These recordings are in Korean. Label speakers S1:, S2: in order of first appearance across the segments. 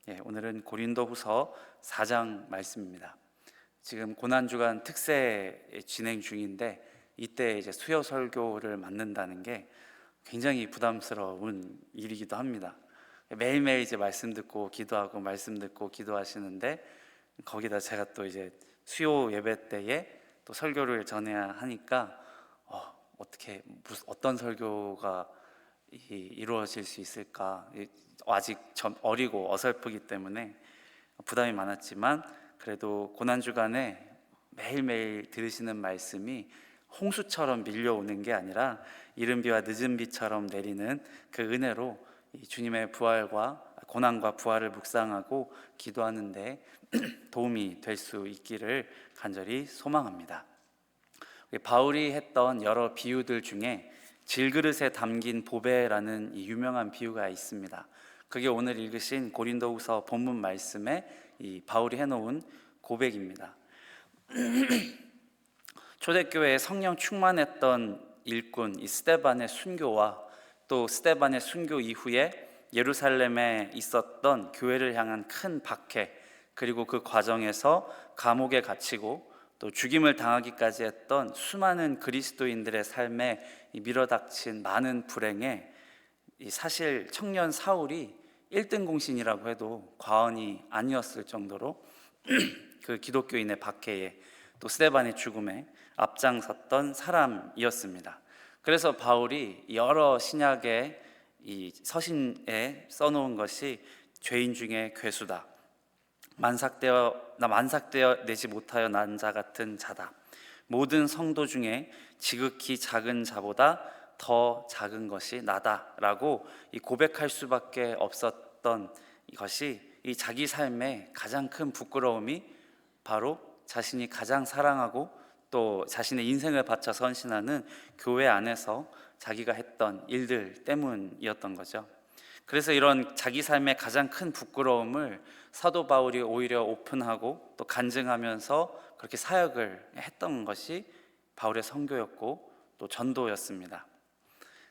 S1: 오늘은 고린도후서 4장 말씀입니다. 지금 고난주간 특세 진행 중인데 이때 이제 수요 설교를 맡는다는 게 굉장히 부담스러운 일이기도 합니다. 매일매일 이제 말씀 듣고 기도하고 말씀 듣고 기도하시는데 거기다 제가 또 이제 수요 예배 때에 또 설교를 전해야 하니까 어떻게 어떤 설교가 이루어질 수 있을까, 아직 어리고 어설프기 때문에 부담이 많았지만 그래도 고난주간에 매일매일 들으시는 말씀이 홍수처럼 밀려오는 게 아니라 이른 비와 늦은 비처럼 내리는 그 은혜로 주님의 부활과 고난과 부활을 묵상하고 기도하는데 도움이 될 수 있기를 간절히 소망합니다. 바울이 했던 여러 비유들 중에 질그릇에 담긴 보배라는 이 유명한 비유가 있습니다. 그게 오늘 읽으신 고린도후서 본문 말씀에 이 바울이 해놓은 고백입니다. 초대교회에 성령 충만했던 일꾼 이 스데반의 순교와 또 스데반의 순교 이후에 예루살렘에 있었던 교회를 향한 큰 박해, 그리고 그 과정에서 감옥에 갇히고 또 죽임을 당하기까지 했던 수많은 그리스도인들의 삶에 밀어닥친 많은 불행에 사실 청년 사울이 1등 공신이라고 해도 과언이 아니었을 정도로 그 기독교인의 박해에 또 스데반의 죽음에 앞장섰던 사람이었습니다. 그래서 바울이 여러 신약의 이 서신에 써놓은 것이 죄인 중에 괴수다, 만삭되어 내지 못하여 난 자 같은 자다, 모든 성도 중에 지극히 작은 자보다 더 작은 것이 나다라고 고백할 수밖에 없었던 것이 이 자기 삶의 가장 큰 부끄러움이 바로 자신이 가장 사랑하고 또 자신의 인생을 바쳐 헌신하는 교회 안에서 자기가 했던 일들 때문이었던 거죠. 그래서 이런 자기 삶의 가장 큰 부끄러움을 사도 바울이 오히려 오픈하고 또 간증하면서 그렇게 사역을 했던 것이 바울의 선교였고 또 전도였습니다.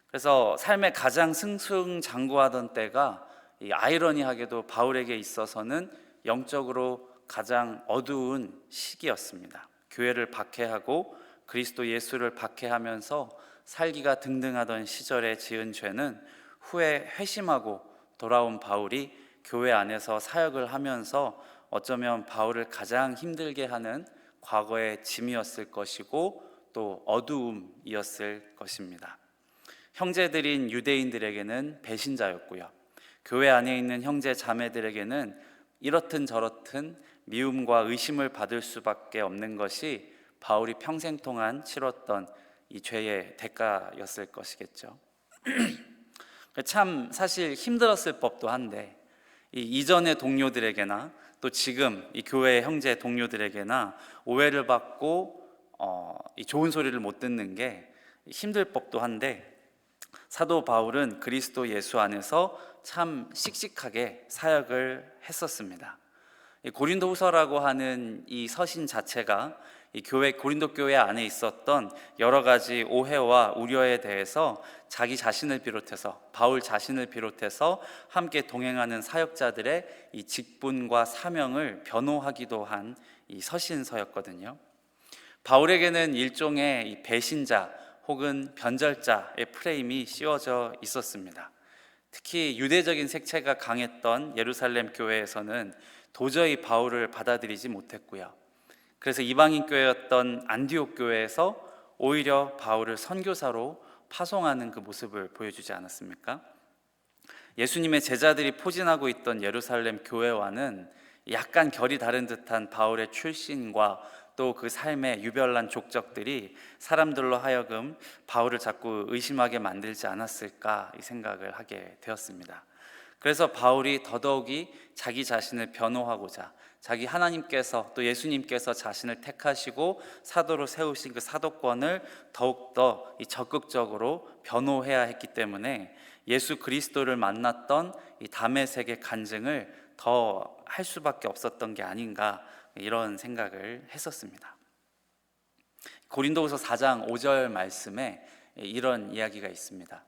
S1: 그래서 삶의 가장 승승장구하던 때가 이 아이러니하게도 바울에게 있어서는 영적으로 가장 어두운 시기였습니다. 교회를 박해하고 그리스도 예수를 박해하면서 살기가 등등하던 시절에 지은 죄는 후에 회심하고 돌아온 바울이 교회 안에서 사역을 하면서 어쩌면 바울을 가장 힘들게 하는 과거의 짐이었을 것이고 또 어두움이었을 것입니다. 형제들인 유대인들에게는 배신자였고요, 교회 안에 있는 형제 자매들에게는 이렇든 저렇든 미움과 의심을 받을 수밖에 없는 것이 바울이 평생 동안 치렀던 이 죄의 대가였을 것이겠죠. 참 사실 힘들었을 법도 한데 이전의 동료들에게나 또 지금 이 교회 형제 동료들에게나 오해를 받고 좋은 소리를 못 듣는 게 힘들 법도 한데 사도 바울은 그리스도 예수 안에서 참 씩씩하게 사역을 했었습니다. 고린도후서라고 하는 이 서신 자체가 이 고린도 교회 안에 있었던 여러 가지 오해와 우려에 대해서 자기 자신을 비롯해서 바울 자신을 비롯해서 함께 동행하는 사역자들의 이 직분과 사명을 변호하기도 한 이 서신서였거든요. 바울에게는 일종의 이 배신자 혹은 변절자의 프레임이 씌워져 있었습니다. 특히 유대적인 색채가 강했던 예루살렘 교회에서는 도저히 바울을 받아들이지 못했고요. 그래서 이방인 교회였던 안디옥 교회에서 오히려 바울을 선교사로 파송하는 그 모습을 보여주지 않았습니까? 예수님의 제자들이 포진하고 있던 예루살렘 교회와는 약간 결이 다른 듯한 바울의 출신과 또 그 삶의 유별난 족적들이 사람들로 하여금 바울을 자꾸 의심하게 만들지 않았을까 이 생각을 하게 되었습니다. 그래서 바울이 더더욱이 자기 자신을 변호하고자 자기 하나님께서 또 예수님께서 자신을 택하시고 사도로 세우신 그 사도권을 더욱더 적극적으로 변호해야 했기 때문에 예수 그리스도를 만났던 이 다메섹의 간증을 더 할 수밖에 없었던 게 아닌가, 이런 생각을 했었습니다. 고린도후서 4장 5절 말씀에 이런 이야기가 있습니다.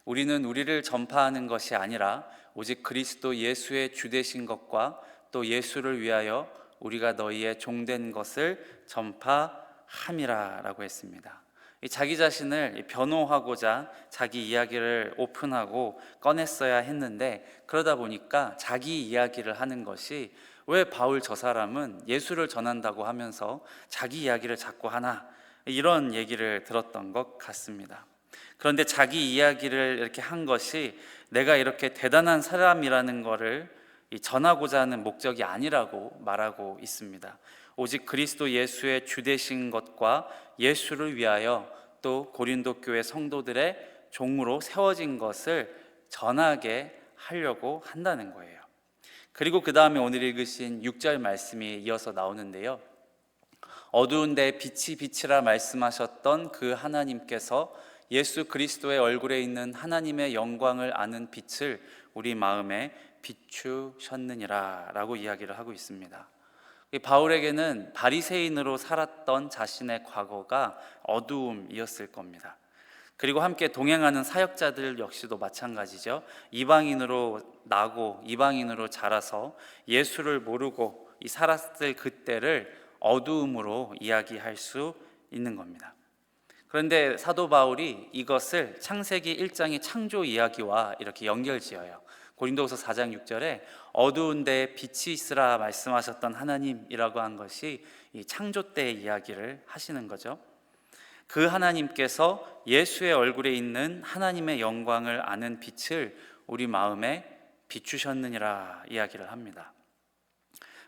S1: 우리는 우리를 전파하는 것이 아니라 오직 그리스도 예수의 주 되신 것과 또 예수를 위하여 우리가 너희의 종된 것을 전파함이라 라고 했습니다. 자기 자신을 변호하고자 자기 이야기를 오픈하고 꺼냈어야 했는데, 그러다 보니까 자기 이야기를 하는 것이, 왜 바울 저 사람은 예수를 전한다고 하면서 자기 이야기를 자꾸 하나, 이런 얘기를 들었던 것 같습니다. 그런데 자기 이야기를 이렇게 한 것이 내가 이렇게 대단한 사람이라는 것을 전하고자 하는 목적이 아니라고 말하고 있습니다. 오직 그리스도 예수의 주 되신 것과 예수를 위하여 또 고린도 교회 성도들의 종으로 세워진 것을 전하게 하려고 한다는 거예요. 그리고 그 다음에 오늘 읽으신 6절 말씀이 이어서 나오는데요, 어두운 데 빛이 빛이라 말씀하셨던 그 하나님께서 예수 그리스도의 얼굴에 있는 하나님의 영광을 아는 빛을 우리 마음에 비추셨느니라 라고 이야기를 하고 있습니다. 바울에게는 바리새인으로 살았던 자신의 과거가 어두움이었을 겁니다. 그리고 함께 동행하는 사역자들 역시도 마찬가지죠. 이방인으로 나고 이방인으로 자라서 예수를 모르고 살았을 그때를 어두움으로 이야기할 수 있는 겁니다. 그런데 사도 바울이 이것을 창세기 1장의 창조 이야기와 이렇게 연결지어요. 고린도후서 4장 6절에 어두운 데에 빛이 있으라 말씀하셨던 하나님이라고 한 것이 이 창조 때의 이야기를 하시는 거죠. 그 하나님께서 예수의 얼굴에 있는 하나님의 영광을 아는 빛을 우리 마음에 비추셨느니라 이야기를 합니다.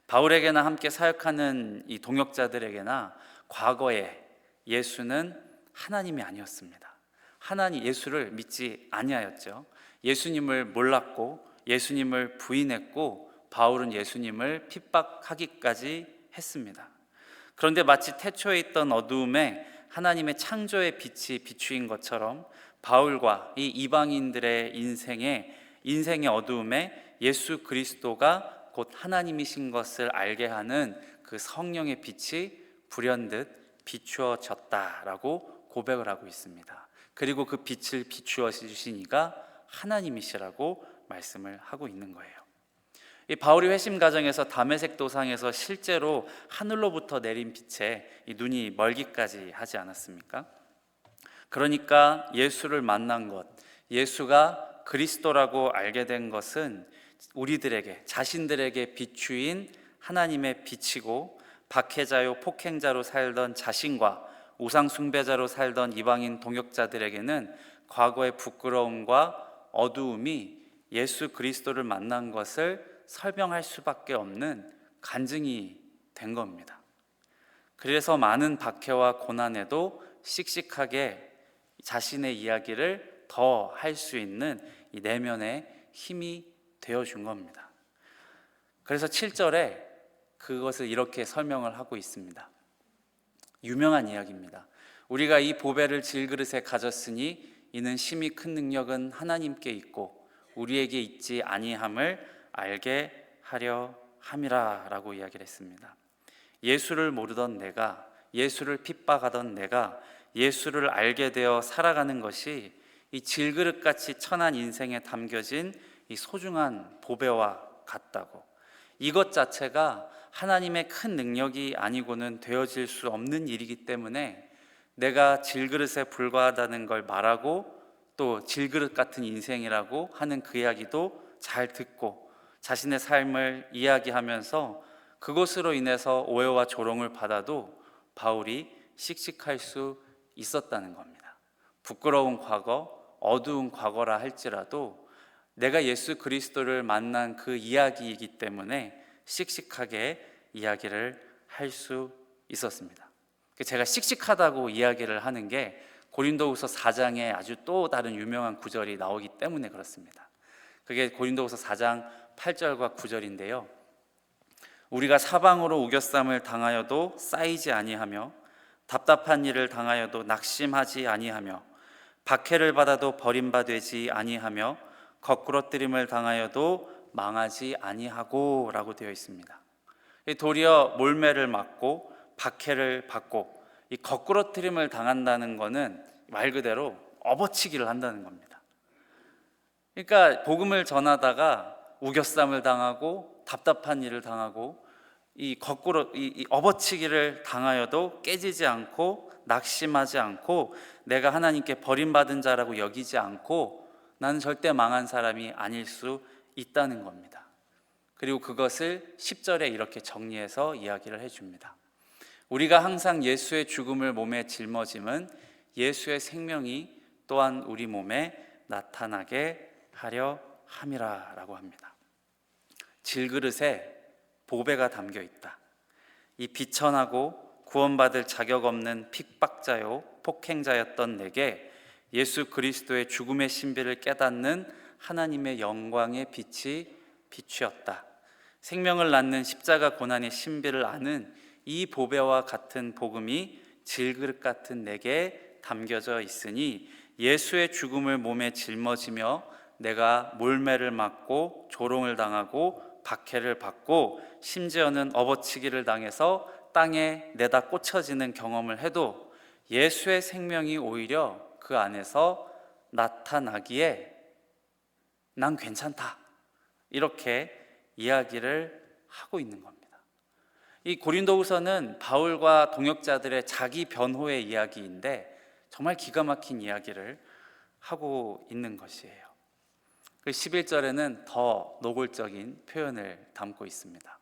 S1: 바울에게나 함께 사역하는 이 동역자들에게나 과거에 예수는 하나님이 아니었습니다. 예수를 믿지 아니하였죠. 예수님을 몰랐고 예수님을 부인했고 바울은 예수님을 핍박하기까지 했습니다. 그런데 마치 태초에 있던 어두움에 하나님의 창조의 빛이 비추인 것처럼 바울과 이 이방인들의 인생의 어두움에 예수 그리스도가 곧 하나님이신 것을 알게 하는 그 성령의 빛이 불현듯 비추어졌다라고 고백을 하고 있습니다. 그리고 그 빛을 비추어 주신 이가 하나님이시라고 말씀을 하고 있는 거예요. 이 바울이 회심 과정에서 다메섹 도상에서 실제로 하늘로부터 내린 빛에 이 눈이 멀기까지 하지 않았습니까? 그러니까 예수를 만난 것, 예수가 그리스도라고 알게 된 것은 우리들에게, 자신들에게 비추인 하나님의 빛이고, 박해자요 폭행자로 살던 자신과 우상 숭배자로 살던 이방인 동역자들에게는 과거의 부끄러움과 어두움이 예수 그리스도를 만난 것을 설명할 수밖에 없는 간증이 된 겁니다. 그래서 많은 박해와 고난에도 씩씩하게 자신의 이야기를 더 할 수 있는 이 내면의 힘이 되어준 겁니다. 그래서 7절에 그것을 이렇게 설명을 하고 있습니다. 유명한 이야기입니다. 우리가 이 보배를 질그릇에 가졌으니 이는 심히 큰 능력은 하나님께 있고 우리에게 있지 아니함을 알게 하려 함이라 라고 이야기를 했습니다. 예수를 모르던 내가, 예수를 핍박하던 내가 예수를 알게 되어 살아가는 것이 이 질그릇같이 천한 인생에 담겨진 이 소중한 보배와 같다고, 이것 자체가 하나님의 큰 능력이 아니고는 되어질 수 없는 일이기 때문에 내가 질그릇에 불과하다는 걸 말하고 또 질그릇 같은 인생이라고 하는 그 이야기도 잘 듣고 자신의 삶을 이야기하면서 그것으로 인해서 오해와 조롱을 받아도 바울이 씩씩할 수 있었다는 겁니다. 부끄러운 과거, 어두운 과거라 할지라도 내가 예수 그리스도를 만난 그 이야기이기 때문에 씩씩하게 이야기를 할 수 있었습니다. 제가 씩씩하다고 이야기를 하는 게 고린도후서 4장에 아주 또 다른 유명한 구절이 나오기 때문에 그렇습니다. 그게 고린도후서 4장 8절과 9절인데요. 우리가 사방으로 우겨쌈을 당하여도 쌓이지 아니하며 답답한 일을 당하여도 낙심하지 아니하며 박해를 받아도 버림받지 아니하며 거꾸러뜨림을 당하여도 망하지 아니하고 라고 되어 있습니다. 도리어 몰매를 맞고 박해를 받고 이 거꾸러뜨림을 당한다는 것은 말 그대로 업어치기를 한다는 겁니다. 그러니까 복음을 전하다가 우겨쌈을 당하고 답답한 일을 당하고 이 거꾸로 이 업어치기를 당하여도 깨지지 않고 낙심하지 않고 내가 하나님께 버림받은 자라고 여기지 않고 나는 절대 망한 사람이 아닐 수 있다는 겁니다. 그리고 그것을 10절에 이렇게 정리해서 이야기를 해줍니다. 우리가 항상 예수의 죽음을 몸에 짊어짐은 예수의 생명이 또한 우리 몸에 나타나게 하려 함이라 라고 합니다. 질그릇에 보배가 담겨 있다. 이 비천하고 구원받을 자격 없는 핍박자요 폭행자였던 내게 예수 그리스도의 죽음의 신비를 깨닫는 하나님의 영광의 빛이 비추었다. 생명을 낳는 십자가 고난의 신비를 아는 이 보배와 같은 복음이 질그릇 같은 내게 담겨져 있으니 예수의 죽음을 몸에 짊어지며 내가 몰매를 맞고 조롱을 당하고 박해를 받고 심지어는 업어치기를 당해서 땅에 내다 꽂혀지는 경험을 해도 예수의 생명이 오히려 그 안에서 나타나기에 난 괜찮다, 이렇게 이야기를 하고 있는 겁니다. 이 고린도후서는 바울과 동역자들의 자기 변호의 이야기인데 정말 기가 막힌 이야기를 하고 있는 것이에요. 그 11절에는 더 노골적인 표현을 담고 있습니다.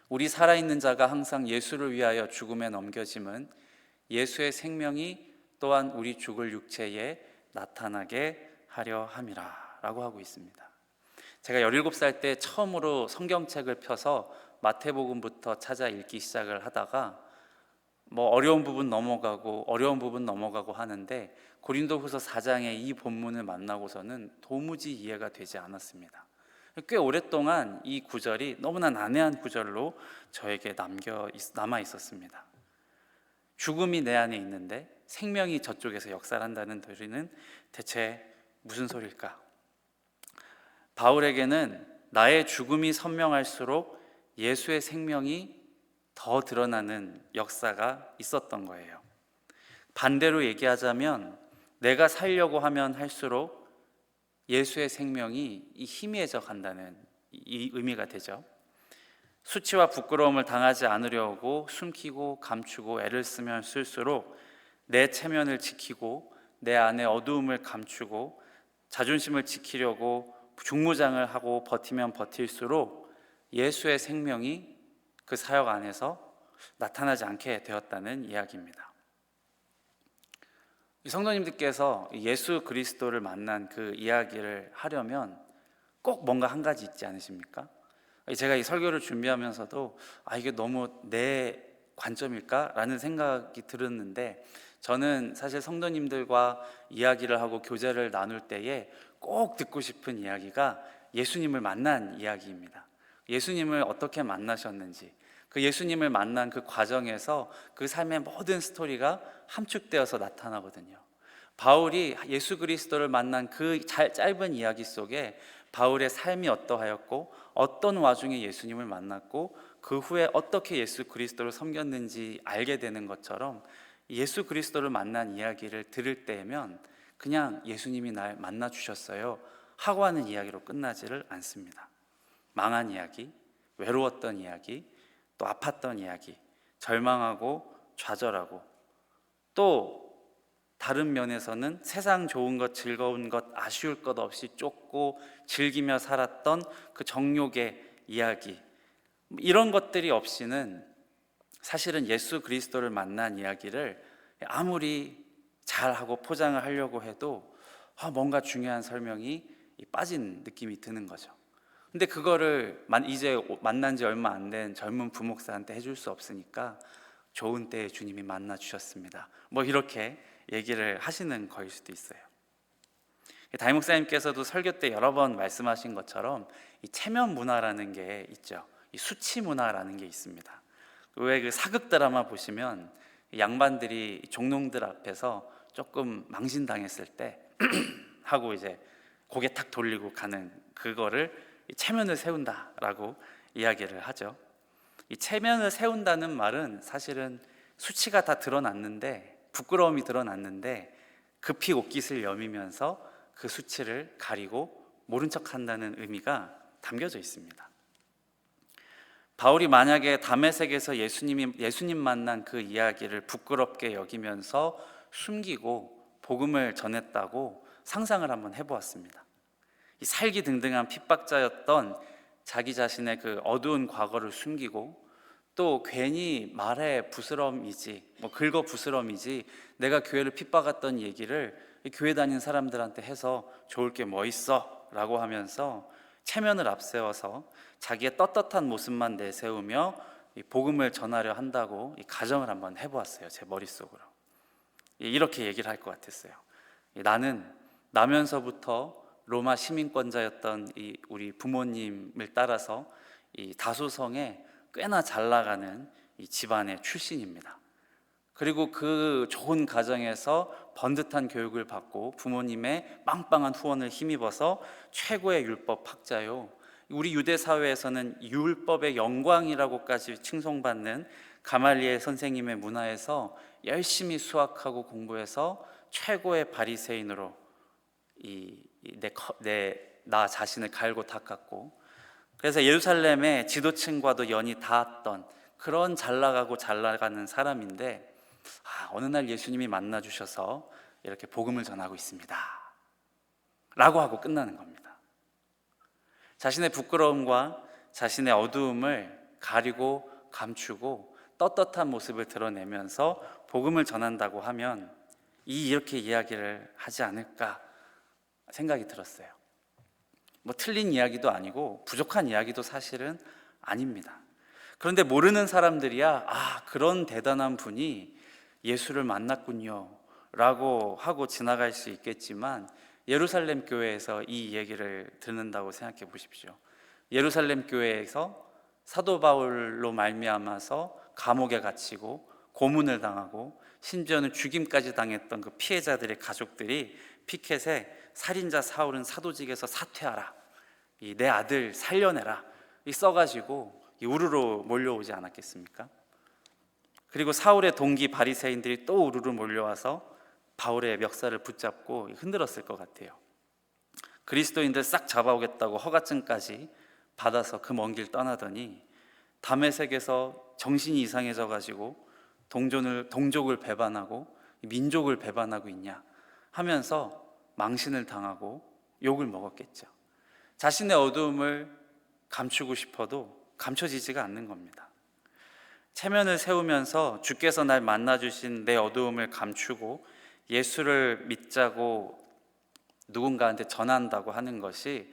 S1: 우리 살아있는 자가 항상 예수를 위하여 죽음에 넘겨짐은 예수의 생명이 또한 우리 죽을 육체에 나타나게 하려 함이라 라고 하고 있습니다. 제가 17살 때 처음으로 성경책을 펴서 마태복음부터 찾아 읽기 시작을 하다가 어려운 부분 넘어가고 하는데 고린도후서 4장의 이 본문을 만나고서는 도무지 이해가 되지 않았습니다. 꽤 오랫동안 이 구절이 너무나 난해한 구절로 저에게 남아 있었습니다. 죽음이 내 안에 있는데 생명이 저쪽에서 역사한다는 소리는 대체 무슨 소릴까? 바울에게는 나의 죽음이 선명할수록 예수의 생명이 더 드러나는 역사가 있었던 거예요. 반대로 얘기하자면 내가 살려고 하면 할수록 예수의 생명이 희미해져 간다는 이 의미가 되죠. 수치와 부끄러움을 당하지 않으려고 숨기고 감추고 애를 쓰면 쓸수록 내 체면을 지키고 내 안에 어두움을 감추고 자존심을 지키려고 중무장을 하고 버티면 버틸수록 예수의 생명이 그 사역 안에서 나타나지 않게 되었다는 이야기입니다. 성도님들께서 예수 그리스도를 만난 그 이야기를 하려면 꼭 뭔가 한 가지 있지 않으십니까? 제가 이 설교를 준비하면서도 이게 너무 내 관점일까? 라는 생각이 들었는데 저는 사실 성도님들과 이야기를 하고 교제를 나눌 때에 꼭 듣고 싶은 이야기가 예수님을 만난 이야기입니다. 예수님을 어떻게 만나셨는지, 그 예수님을 만난 그 과정에서 그 삶의 모든 스토리가 함축되어서 나타나거든요. 바울이 예수 그리스도를 만난 그 짧은 이야기 속에 바울의 삶이 어떠하였고 어떤 와중에 예수님을 만났고 그 후에 어떻게 예수 그리스도를 섬겼는지 알게 되는 것처럼 예수 그리스도를 만난 이야기를 들을 때면 그냥 예수님이 날 만나 주셨어요 하고 하는 이야기로 끝나지를 않습니다. 망한 이야기, 외로웠던 이야기, 또 아팠던 이야기, 절망하고 좌절하고 또 다른 면에서는 세상 좋은 것, 즐거운 것, 아쉬울 것 없이 쫓고 즐기며 살았던 그 정욕의 이야기, 이런 것들이 없이는 사실은 예수 그리스도를 만난 이야기를 아무리 잘하고 포장을 하려고 해도 뭔가 중요한 설명이 빠진 느낌이 드는 거죠. 근데 그거를 이제 만난 지 얼마 안 된 젊은 부목사한테 해줄 수 없으니까 좋은 때에 주님이 만나 주셨습니다, 이렇게 얘기를 하시는 거일 수도 있어요. 담임 목사님께서도 설교 때 여러 번 말씀하신 것처럼 이 체면 문화라는 게 있죠. 이 수치 문화라는 게 있습니다. 왜 그 사극 드라마 보시면 양반들이 종농들 앞에서 조금 망신당했을 때 하고 이제 고개 탁 돌리고 가는 그거를 체면을 세운다라고 이야기를 하죠. 이 체면을 세운다는 말은 사실은 수치가 다 드러났는데, 부끄러움이 드러났는데 급히 옷깃을 여미면서 그 수치를 가리고 모른 척한다는 의미가 담겨져 있습니다. 바울이 만약에 다메섹에서 예수님 만난 그 이야기를 부끄럽게 여기면서 숨기고 복음을 전했다고 상상을 한번 해보았습니다. 이 살기등등한 핍박자였던 자기 자신의 그 어두운 과거를 숨기고 또 괜히 말해 부스럼이지 긁어 부스럼이지 내가 교회를 핍박했던 얘기를 교회 다니는 사람들한테 해서 좋을 게 뭐 있어 라고 하면서 체면을 앞세워서 자기의 떳떳한 모습만 내세우며 이 복음을 전하려 한다고 이 가정을 한번 해보았어요. 제 머릿속으로 이렇게 얘기를 할 것 같았어요. 나는 나면서부터 로마 시민권자였던 이 우리 부모님을 따라서 이 다소성에 꽤나 잘 나가는 이 집안의 출신입니다. 그리고 그 좋은 가정에서 번듯한 교육을 받고 부모님의 빵빵한 후원을 힘입어서 최고의 율법 학자요. 우리 유대 사회에서는 율법의 영광이라고까지 칭송받는 가말리엘 선생님의 문화에서 열심히 수학하고 공부해서 최고의 바리새인으로 나 자신을 갈고 닦았고, 그래서 예루살렘의 지도층과도 연이 닿았던 그런 잘 나가고 잘 나가는 사람인데 어느 날 예수님이 만나 주셔서 이렇게 복음을 전하고 있습니다 라고 하고 끝나는 겁니다. 자신의 부끄러움과 자신의 어두움을 가리고 감추고 떳떳한 모습을 드러내면서 복음을 전한다고 하면 이렇게 이야기를 하지 않을까 생각이 들었어요. 틀린 이야기도 아니고 부족한 이야기도 사실은 아닙니다. 그런데 모르는 사람들이야 그런 대단한 분이 예수를 만났군요 라고 하고 지나갈 수 있겠지만 예루살렘 교회에서 이 얘기를 듣는다고 생각해 보십시오. 예루살렘 교회에서 사도 바울로 말미암아서 감옥에 갇히고 고문을 당하고 심지어는 죽임까지 당했던 그 피해자들의 가족들이 피켓에 살인자 사울은 사도직에서 사퇴하라, 내 아들 살려내라 써가지고 우르르 몰려오지 않았겠습니까? 그리고 사울의 동기 바리새인들이 또 우르르 몰려와서 바울의 멱살을 붙잡고 흔들었을 것 같아요. 그리스도인들 싹 잡아오겠다고 허가증까지 받아서 그 먼 길 떠나더니 다메섹에서 정신이 이상해져 가지고 동족을 배반하고 민족을 배반하고 있냐 하면서 망신을 당하고 욕을 먹었겠죠. 자신의 어두움을 감추고 싶어도 감춰지지가 않는 겁니다. 체면을 세우면서 주께서 날 만나주신 내 어두움을 감추고 예수를 믿자고 누군가한테 전한다고 하는 것이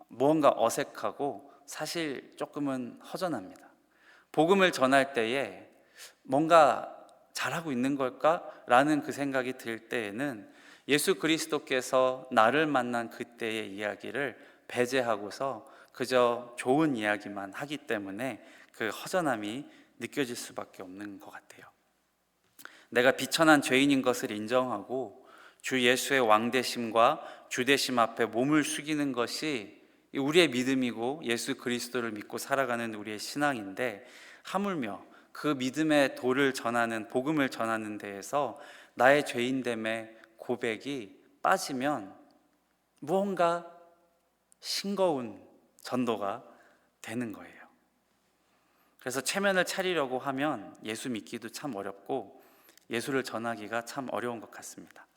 S1: 무언가 어색하고 사실 조금은 허전합니다. 복음을 전할 때에 뭔가 잘하고 있는 걸까라는 그 생각이 들 때에는 예수 그리스도께서 나를 만난 그때의 이야기를 배제하고서 그저 좋은 이야기만 하기 때문에 그 허전함이 느껴질 수밖에 없는 것 같아요. 내가 비천한 죄인인 것을 인정하고 주 예수의 왕되심과 주되심 앞에 몸을 숙이는 것이 우리의 믿음이고 예수 그리스도를 믿고 살아가는 우리의 신앙인데, 하물며 그 믿음의 도를 전하는 복음을 전하는 데에서 나의 죄인됨의 고백이 빠지면 무언가 싱거운 전도가 되는 거예요. 그래서 체면을 차리려고 하면 예수 믿기도 참 어렵고 예수를 전하기가 참 어려운 것 같습니다.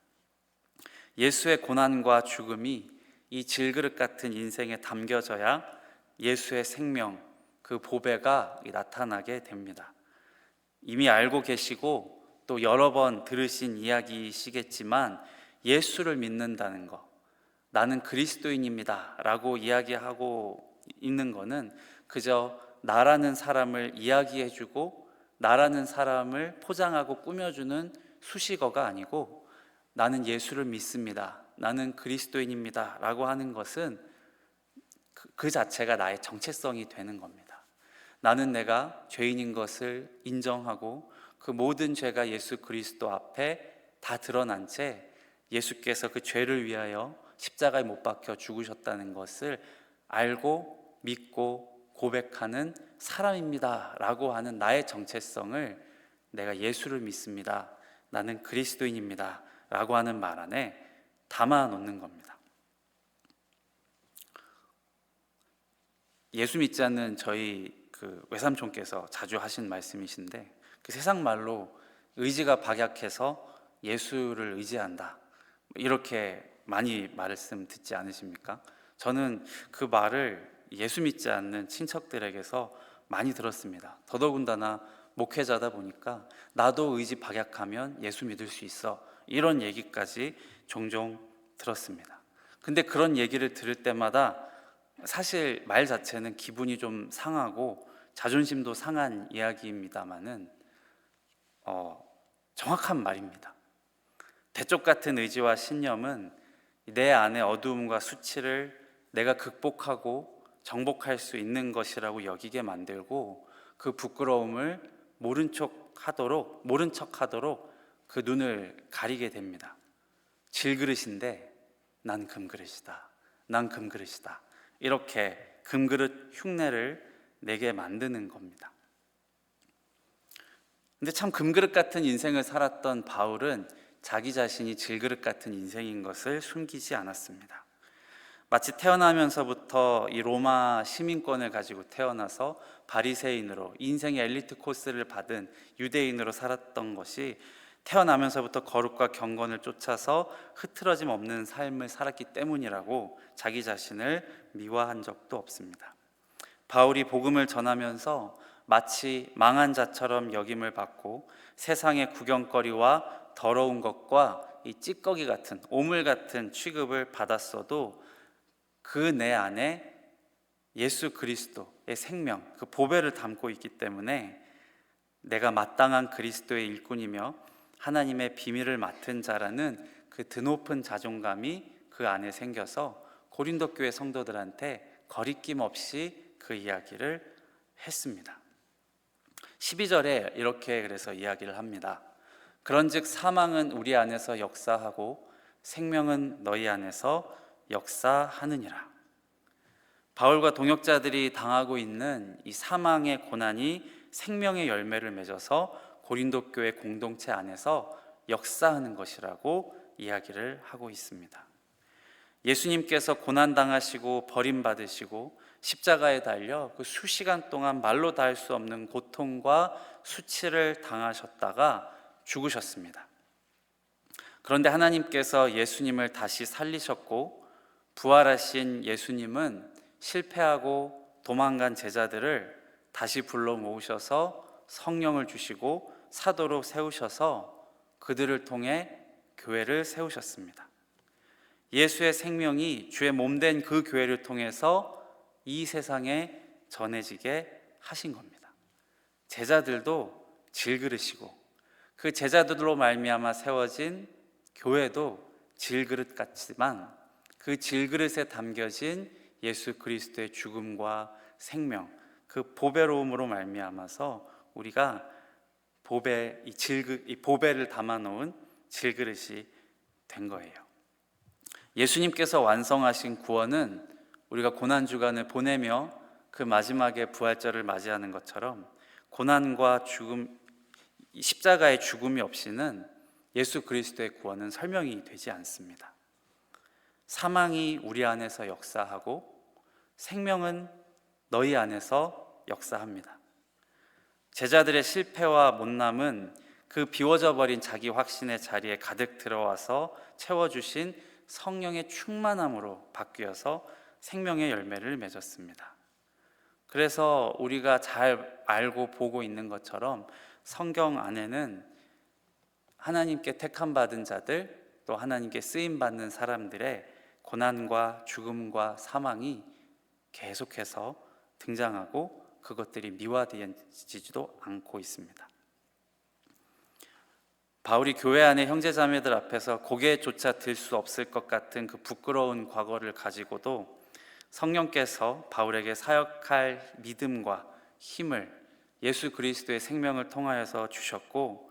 S1: 예수의 고난과 죽음이 이 질그릇 같은 인생에 담겨져야 예수의 생명, 그 보배가 나타나게 됩니다. 이미 알고 계시고 또 여러 번 들으신 이야기이시겠지만 예수를 믿는다는 것, 나는 그리스도인입니다 라고 이야기하고 있는 거는 그저 나라는 사람을 이야기해주고 나라는 사람을 포장하고 꾸며주는 수식어가 아니고 나는 예수를 믿습니다, 나는 그리스도인입니다 라고 하는 것은 그 자체가 나의 정체성이 되는 겁니다. 나는 내가 죄인인 것을 인정하고 그 모든 죄가 예수 그리스도 앞에 다 드러난 채 예수께서 그 죄를 위하여 십자가에 못 박혀 죽으셨다는 것을 알고 믿고 고백하는 사람입니다 라고 하는 나의 정체성을 내가 예수를 믿습니다, 나는 그리스도인입니다 라고 하는 말 안에 담아 놓는 겁니다. 예수 믿지 않는 저희 그 외삼촌께서 자주 하신 말씀이신데, 그 세상 말로 의지가 박약해서 예수를 의지한다, 이렇게 많이 말씀 듣지 않으십니까? 저는 그 말을 예수 믿지 않는 친척들에게서 많이 들었습니다. 더더군다나 목회자다 보니까 나도 의지 박약하면 예수 믿을 수 있어, 이런 얘기까지 종종 들었습니다. 근데 그런 얘기를 들을 때마다 사실 말 자체는 기분이 좀 상하고 자존심도 상한 이야기입니다만은 정확한 말입니다. 대쪽 같은 의지와 신념은 내 안의 어두움과 수치를 내가 극복하고 정복할 수 있는 것이라고 여기게 만들고, 그 부끄러움을 모른 척하도록 그 눈을 가리게 됩니다. 질그릇인데 난 금그릇이다, 난 금그릇이다, 이렇게 금그릇 흉내를 내게 만드는 겁니다. 근데 참 금그릇 같은 인생을 살았던 바울은 자기 자신이 질그릇 같은 인생인 것을 숨기지 않았습니다. 마치 태어나면서부터 이 로마 시민권을 가지고 태어나서 바리새인으로 인생의 엘리트 코스를 받은 유대인으로 살았던 것이, 태어나면서부터 거룩과 경건을 쫓아서 흐트러짐 없는 삶을 살았기 때문이라고 자기 자신을 미화한 적도 없습니다. 바울이 복음을 전하면서 마치 망한 자처럼 여김을 받고 세상의 구경거리와 더러운 것과 이 찌꺼기 같은 오물 같은 취급을 받았어도 그 내 안에 예수 그리스도의 생명, 그 보배를 담고 있기 때문에 내가 마땅한 그리스도의 일꾼이며 하나님의 비밀을 맡은 자라는 그 드높은 자존감이 그 안에 생겨서 고린도 교회 성도들한테 거리낌 없이 그 이야기를 했습니다. 12절에 이렇게 그래서 이야기를 합니다. 그런즉 사망은 우리 안에서 역사하고 생명은 너희 안에서 역사하느니라. 바울과 동역자들이 당하고 있는 이 사망의 고난이 생명의 열매를 맺어서 고린도 교회 공동체 안에서 역사하는 것이라고 이야기를 하고 있습니다. 예수님께서 고난당하시고 버림받으시고 십자가에 달려 그 수시간 동안 말로 다 할 수 없는 고통과 수치를 당하셨다가 죽으셨습니다. 그런데 하나님께서 예수님을 다시 살리셨고, 부활하신 예수님은 실패하고 도망간 제자들을 다시 불러 모으셔서 성령을 주시고 사도로 세우셔서 그들을 통해 교회를 세우셨습니다. 예수의 생명이 주의 몸된 그 교회를 통해서 이 세상에 전해지게 하신 겁니다. 제자들도 질그릇이고 그 제자들로 말미암아 세워진 교회도 질그릇 같지만, 그 질그릇에 담겨진 예수 그리스도의 죽음과 생명, 그 보배로움으로 말미암아서 우리가 이 보배를 담아놓은 질그릇이 된 거예요. 예수님께서 완성하신 구원은 우리가 고난주간을 보내며 그 마지막에 부활절을 맞이하는 것처럼 고난과 죽음, 십자가의 죽음이 없이는 예수 그리스도의 구원은 설명이 되지 않습니다. 사망이 우리 안에서 역사하고 생명은 너희 안에서 역사합니다. 제자들의 실패와 못남은 그 비워져 버린 자기 확신의 자리에 가득 들어와서 채워주신 성령의 충만함으로 바뀌어서 생명의 열매를 맺었습니다. 그래서 우리가 잘 알고 보고 있는 것처럼 성경 안에는 하나님께 택함받은 자들, 또 하나님께 쓰임받는 사람들의 고난과 죽음과 사망이 계속해서 등장하고 그것들이 미화되지도 않고 있습니다. 바울이 교회 안의 형제자매들 앞에서 고개조차 들 수 없을 것 같은 그 부끄러운 과거를 가지고도 성령께서 바울에게 사역할 믿음과 힘을 예수 그리스도의 생명을 통하여서 주셨고,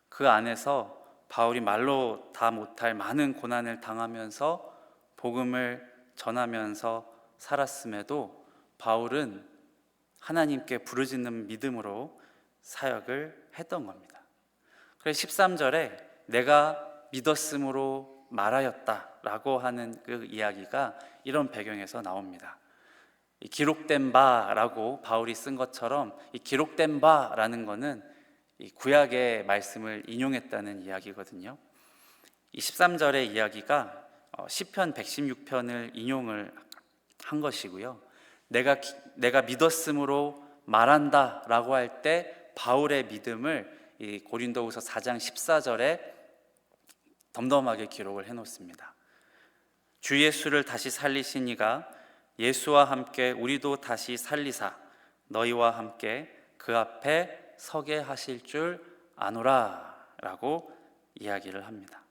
S1: 그 안에서 바울이 말로 다 못할 많은 고난을 당하면서 복음을 전하면서 살았음에도 바울은 하나님께 부르짖는 믿음으로 사역을 했던 겁니다. 그래서 13절에 내가 믿었으므로 말하였다라고 하는 그 이야기가 이런 배경에서 나옵니다. 이 기록된 바라고 바울이 쓴 것처럼 이 기록된 바라는 것은 이 구약의 말씀을 인용했다는 이야기거든요. 이 13절의 이야기가 시편 116편을 인용을 한 것이고요. 내가 믿었으므로 말한다라고 할 때 바울의 믿음을 이 고린도후서 4장 14절에 덤덤하게 기록을 해놓습니다. 주 예수를 다시 살리신 이가 예수와 함께 우리도 다시 살리사 너희와 함께 그 앞에 서게 하실 줄 아노라 라고 이야기를 합니다.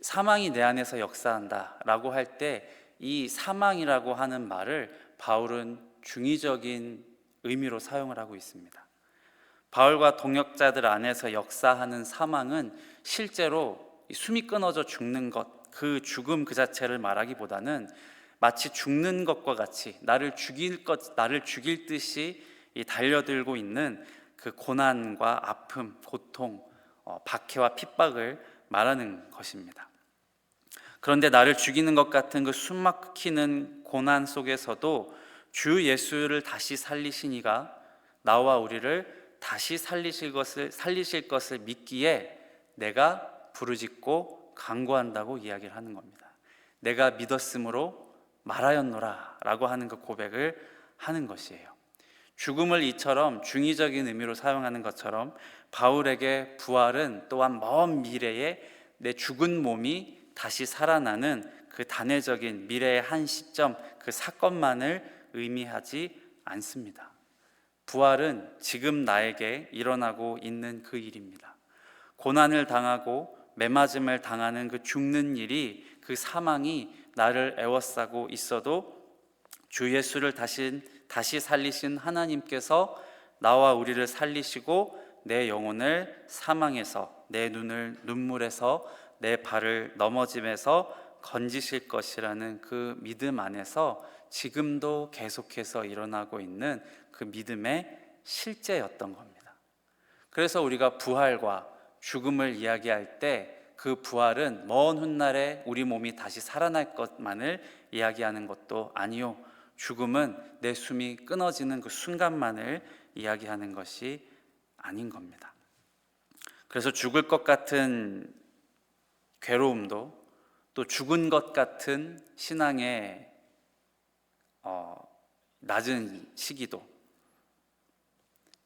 S1: 사망이 내 안에서 역사한다 라고 할 때 이 사망이라고 하는 말을 바울은 중의적인 의미로 사용을 하고 있습니다. 바울과 동역자들 안에서 역사하는 사망은 실제로 숨이 끊어져 죽는 것, 그 죽음 그 자체를 말하기보다는 마치 죽는 것과 같이 나를 죽일 듯이 달려들고 있는 그 고난과 아픔, 고통, 박해와 핍박을 말하는 것입니다. 그런데 나를 죽이는 것 같은 그 숨막히는 고난 속에서도 주 예수를 다시 살리신 이가 나와 우리를 다시 살리실 것을 믿기에 내가 부르짖고 간구한다고 이야기를 하는 겁니다. 내가 믿었으므로 말하였노라 라고 하는 그 고백을 하는 것이에요. 죽음을 이처럼 중의적인 의미로 사용하는 것처럼 바울에게 부활은 또한 먼 미래에 내 죽은 몸이 다시 살아나는 그 단회적인 미래의 한 시점, 그 사건만을 의미하지 않습니다. 부활은 지금 나에게 일어나고 있는 그 일입니다. 고난을 당하고 매맞음을 당하는 그 죽는 일이, 그 사망이 나를 애워싸고 있어도 주 예수를 다시 살리신 하나님께서 나와 우리를 살리시고 내 영혼을 사망에서, 내 눈을 눈물에서, 내 발을 넘어짐에서 건지실 것이라는 그 믿음 안에서 지금도 계속해서 일어나고 있는 그 믿음의 실제였던 겁니다. 그래서 우리가 부활과 죽음을 이야기할 때 그 부활은 먼 훗날에 우리 몸이 다시 살아날 것만을 이야기하는 것도 아니요, 죽음은 내 숨이 끊어지는 그 순간만을 이야기하는 것이 아닌 겁니다. 그래서 죽을 것 같은 괴로움도, 또 죽은 것 같은 신앙의 낮은 시기도,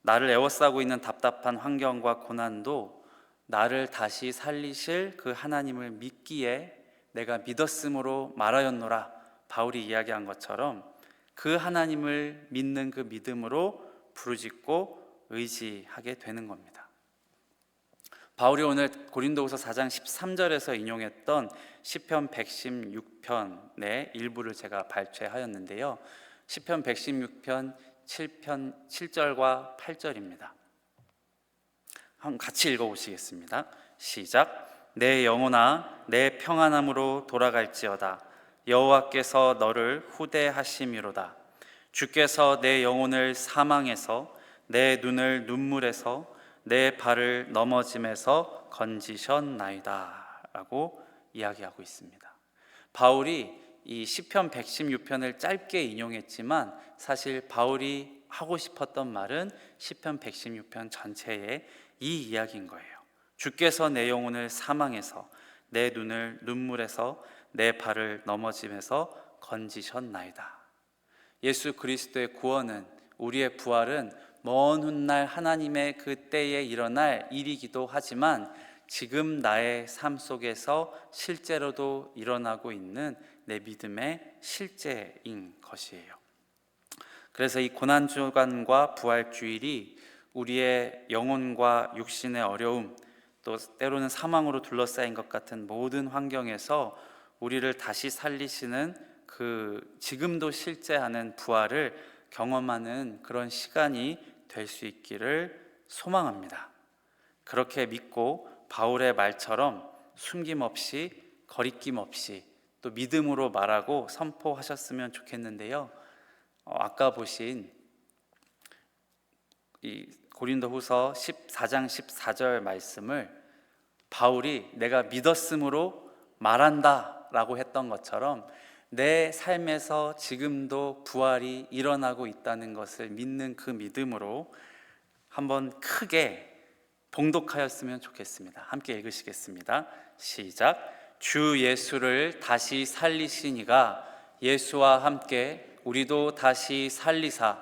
S1: 나를 에워싸고 있는 답답한 환경과 고난도 나를 다시 살리실 그 하나님을 믿기에 내가 믿었으므로 말하였노라 바울이 이야기한 것처럼 그 하나님을 믿는 그 믿음으로 부르짖고 의지하게 되는 겁니다. 바울이 오늘 고린도후서 4장 13절에서 인용했던 시편 116편의 일부를 제가 발췌하였는데요. 시편 116편 7절과 8절입니다. 한번 같이 읽어보시겠습니다. 시작. 내 영혼아 내 평안함으로 돌아갈지어다. 여호와께서 너를 후대하심이로다. 주께서 내 영혼을 사망에서, 내 눈을 눈물에서, 내 발을 넘어짐에서 건지셨나이다 라고 이야기하고 있습니다. 바울이 이 시편 116편을 짧게 인용했지만 사실 바울이 하고 싶었던 말은 시편 116편 전체의 이 이야기인 거예요. 주께서 내 영혼을 사망에서, 내 눈을 눈물에서, 내 발을 넘어짐에서 건지셨나이다. 예수 그리스도의 구원은, 우리의 부활은 먼 훗날 하나님의 그 때에 일어날 일이기도 하지만 지금 나의 삶 속에서 실제로도 일어나고 있는 내 믿음의 실제인 것이에요. 그래서 이 고난주간과 부활주일이 우리의 영혼과 육신의 어려움, 또 때로는 사망으로 둘러싸인 것 같은 모든 환경에서 우리를 다시 살리시는 그 지금도 실제하는 부활을 경험하는 그런 시간이 될 수 있기를 소망합니다. 그렇게 믿고 바울의 말처럼 숨김없이, 거리낌 없이 또 믿음으로 말하고 선포하셨으면 좋겠는데요. 아까 보신 이 고린도후서 14장 14절 말씀을 바울이 내가 믿었으므로 말한다 라고 했던 것처럼 내 삶에서 지금도 부활이 일어나고 있다는 것을 믿는 그 믿음으로 한번 크게 봉독하였으면 좋겠습니다. 함께 읽으시겠습니다. 시작. 주 예수를 다시 살리신 이가 예수와 함께 우리도 다시 살리사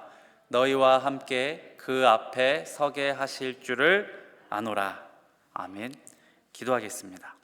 S1: 너희와 함께 그 앞에 서게 하실 줄을 아노라. 아멘. 기도하겠습니다.